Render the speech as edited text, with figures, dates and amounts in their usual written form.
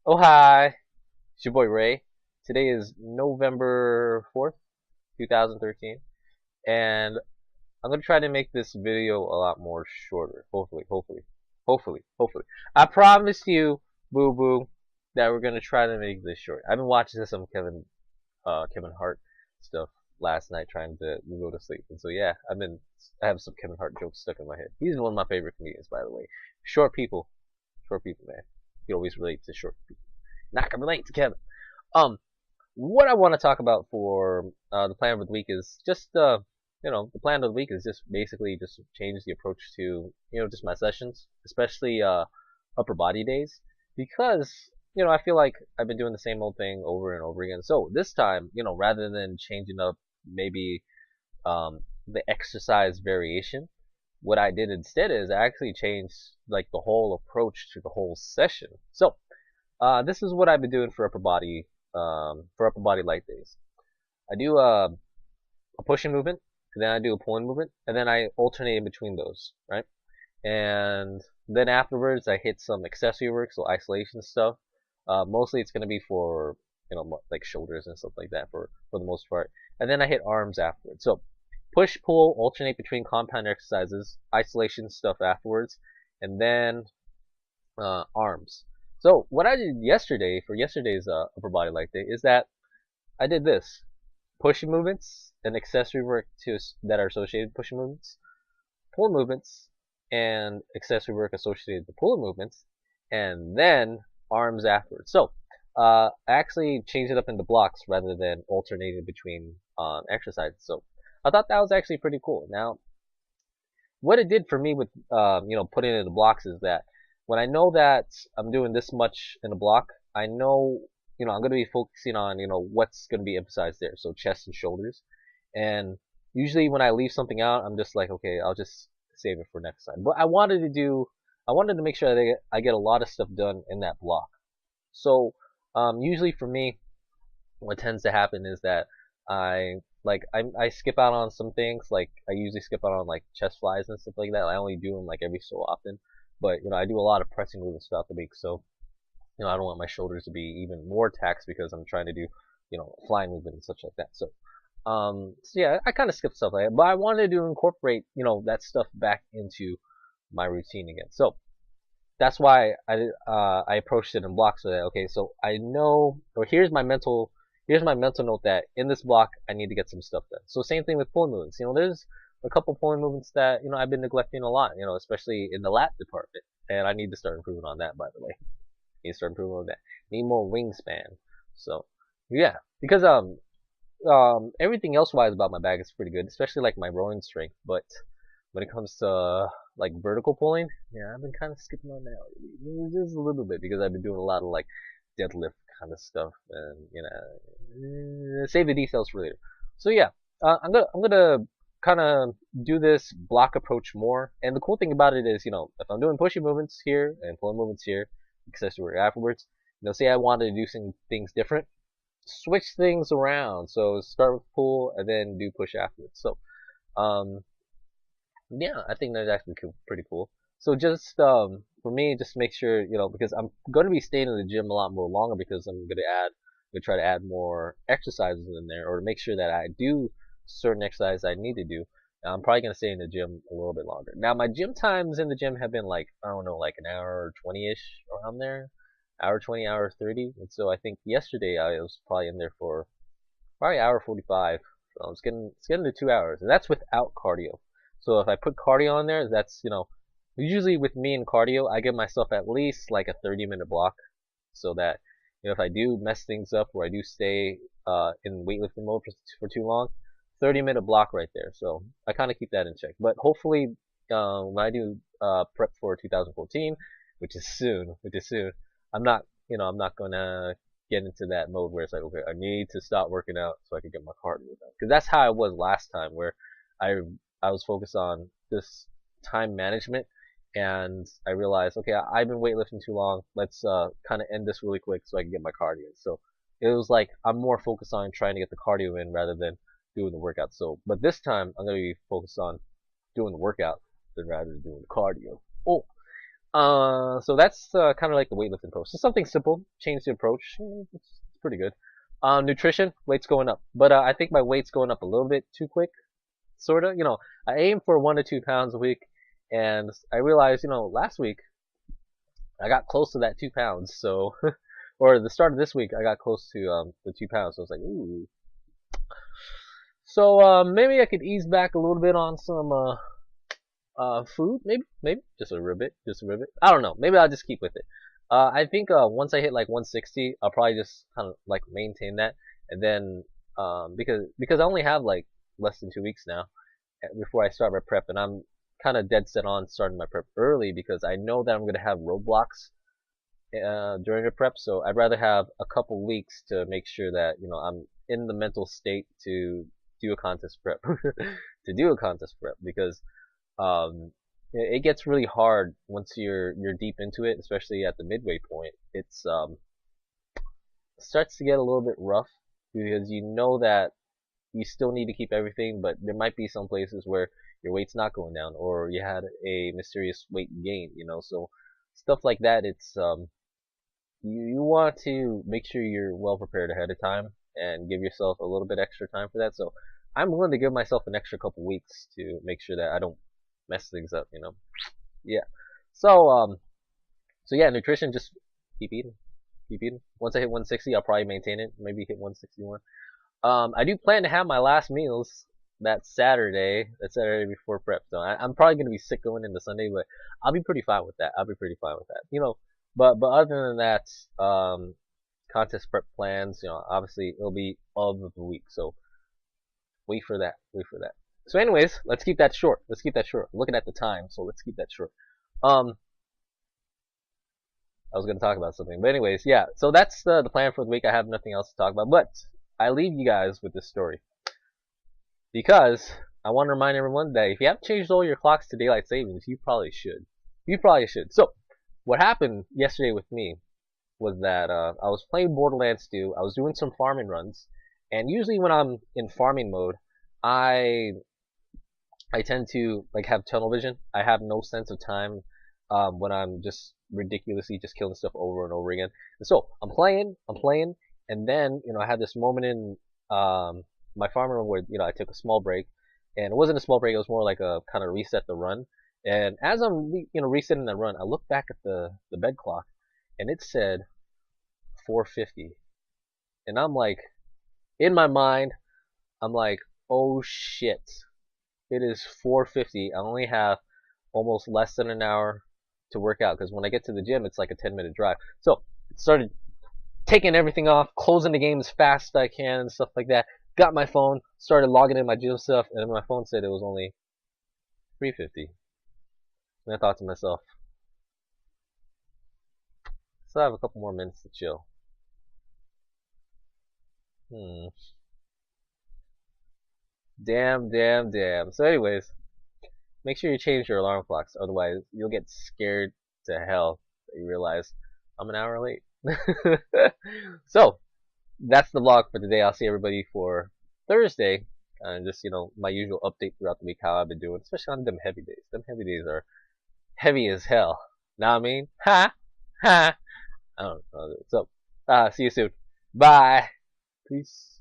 Oh, hi. It's your boy Ray. Today is November 4th, 2013, and I'm gonna try to make this video a lot more shorter. Hopefully. I promise you, boo boo, that we're gonna try to make this short. I've been watching some Kevin Hart stuff last night trying to go to sleep. And so yeah, I have some Kevin Hart jokes stuck in my head. He's one of my favorite comedians, by the way. Short people. Short people, man. You always relate to short people. Not gonna relate to Kevin. Um, what I want to talk about for the plan of the week is just the plan of the week is just basically just change the approach to just my sessions, especially upper body days, because I feel like I've been doing the same old thing over and over again. So this time, rather than changing up maybe the exercise variation, what I did instead is I actually changed like the whole approach to the whole session. So this is what I've been doing for upper body light days. I do a pushing movement, and then I do a pulling movement, and then I alternate in between those, right? And then afterwards, I hit some accessory work, so isolation stuff. Mostly it's gonna be for like shoulders and stuff like that for the most part. And then I hit arms afterwards. So push pull alternate between compound exercises, isolation stuff afterwards, and then arms. So what I did yesterday for yesterday's upper body light day is that I did this pushing movements and accessory work that are associated with pushing movements, pull movements, and accessory work associated with pull movements, and then arms afterwards. So I actually changed it up into blocks rather than alternating between exercises. So I thought that was actually pretty cool. Now, what it did for me with putting it in the blocks is that when I know that I'm doing this much in a block, I know I'm going to be focusing on what's going to be emphasized there. So chest and shoulders, and usually when I leave something out, I'm just like, okay, I'll just save it for next time. But I wanted to make sure that I get a lot of stuff done in that block. So usually for me, what tends to happen is that I skip out on some things. Like I usually skip out on like chest flies and stuff like that. I only do them like every so often. But I do a lot of pressing movements throughout the week, so I don't want my shoulders to be even more taxed because I'm trying to do flying movement and such like that. So yeah, I kind of skip stuff like that, but I wanted to incorporate that stuff back into my routine again. So that's why I approached it in blocks. So that okay, so I know, or here's my mental note that in this block I need to get some stuff done. So same thing with pulling movements. There's a couple pulling movements that I've been neglecting a lot. Especially in the lat department, and I need to start improving on that. By the way, need to start improving on that. Need more wingspan. So yeah, because everything else wise about my bag is pretty good, especially like my rowing strength. But when it comes to like vertical pulling, yeah, I've been kind of skipping on that just a little bit because I've been doing a lot of like deadlift kind of stuff, and save the details for later. So yeah, I'm gonna kind of do this block approach more. And the cool thing about it is, if I'm doing pushing movements here and pulling movements here, accessory afterwards, say I wanted to do some things different, switch things around. So start with pull and then do push afterwards. So um, yeah, I think that's actually pretty cool. So just for me, just make sure because I'm going to be staying in the gym a lot more longer because I'm gonna try to add more exercises in there or to make sure that I do certain exercises I need to do. I'm probably gonna stay in the gym a little bit longer. Now my gym times in the gym have been like I don't know, like an hour or 20ish around there, hour 20, hour 30. And so I think yesterday I was probably in there for probably hour 45. So it's getting to 2 hours, and that's without cardio. So if I put cardio on there, that's usually with me and cardio, I give myself at least like a 30-minute block, so that if I do mess things up or I do stay in weightlifting mode for too long, 30-minute block right there. So I kind of keep that in check. But hopefully, when I do prep for 2014, which is soon, I'm not gonna get into that mode where it's like, okay, I need to stop working out so I can get my cardio done. Because that's how I was last time, where I I was focused on this time management, and I realized, okay, I've been weightlifting too long. Let's kind of end this really quick so I can get my cardio. So it was like I'm more focused on trying to get the cardio in rather than doing the workout. So, but this time I'm gonna be focused on doing the workout than rather than doing the cardio. Oh, So that's kind of like the weightlifting approach. So something simple, change the approach. It's pretty good. Nutrition, weight's going up, but I think my weight's going up a little bit too quick. Sorta, I aim for 1 to 2 pounds a week, and I realized, last week I got close to that 2 pounds. So, or the start of this week, I got close to the 2 pounds. So I was like, ooh. So maybe I could ease back a little bit on some food, maybe just a ribbit, just a ribbit. I don't know. Maybe I'll just keep with it. I think once I hit like 160, I'll probably just kind of like maintain that, and then because I only have like less than 2 weeks now before I start my prep, and I'm kind of dead set on starting my prep early because I know that I'm gonna have roadblocks during the prep, so I'd rather have a couple weeks to make sure that I'm in the mental state to do a contest prep, to do a contest prep because um, it gets really hard once you're deep into it, especially at the midway point. It's starts to get a little bit rough because you know that you still need to keep everything, but there might be some places where your weight's not going down or you had a mysterious weight gain, so stuff like that. It's you want to make sure you're well prepared ahead of time and give yourself a little bit extra time for that. So I'm willing to give myself an extra couple weeks to make sure that I don't mess things up. Yeah. So so yeah, nutrition, just keep eating. Keep eating. Once I hit 160, I'll probably maintain it. Maybe hit 161. I do plan to have my last meals that Saturday. That Saturday before prep. So I'm probably gonna be sick going into Sunday, but I'll be pretty fine with that. I'll be pretty fine with that. But other than that, contest prep plans. Obviously it'll be of the week. So wait for that. Wait for that. So anyways, let's keep that short. Let's keep that short. I'm looking at the time, so let's keep that short. Um, I was gonna talk about something, but anyways, yeah. So that's the plan for the week. I have nothing else to talk about, but I leave you guys with this story because I want to remind everyone that if you haven't changed all your clocks to daylight savings, you probably should. You probably should. So what happened yesterday with me was that I was playing Borderlands 2. I was doing some farming runs, and usually when I'm in farming mode, I I tend to like have tunnel vision. I have no sense of time when I'm just ridiculously just killing stuff over and over again. And so I'm playing, and then I had this moment in my farmer run where I took a small break, and it wasn't a small break. It was more like a kind of reset the run. And as I'm resetting the run, I look back at the bed clock, and it said 4:50, and I'm like, in my mind, I'm like, oh shit. It is 4:50. I only have almost less than an hour to work out because when I get to the gym, it's like a 10-minute drive. So I started taking everything off, closing the game as fast as I can and stuff like that. Got my phone, started logging in my gym stuff, and my phone said it was only 3:50. And I thought to myself, so I have a couple more minutes to chill. Hmm. Damn. So anyways, make sure you change your alarm clocks, otherwise you'll get scared to hell that you realize I'm an hour late. So that's the vlog for today. I'll see everybody for Thursday, and just my usual update throughout the week how I've been doing, especially on them heavy days. Them heavy days are heavy as hell. Know what I mean? Ha. I don't know. So see you soon. Bye. Peace.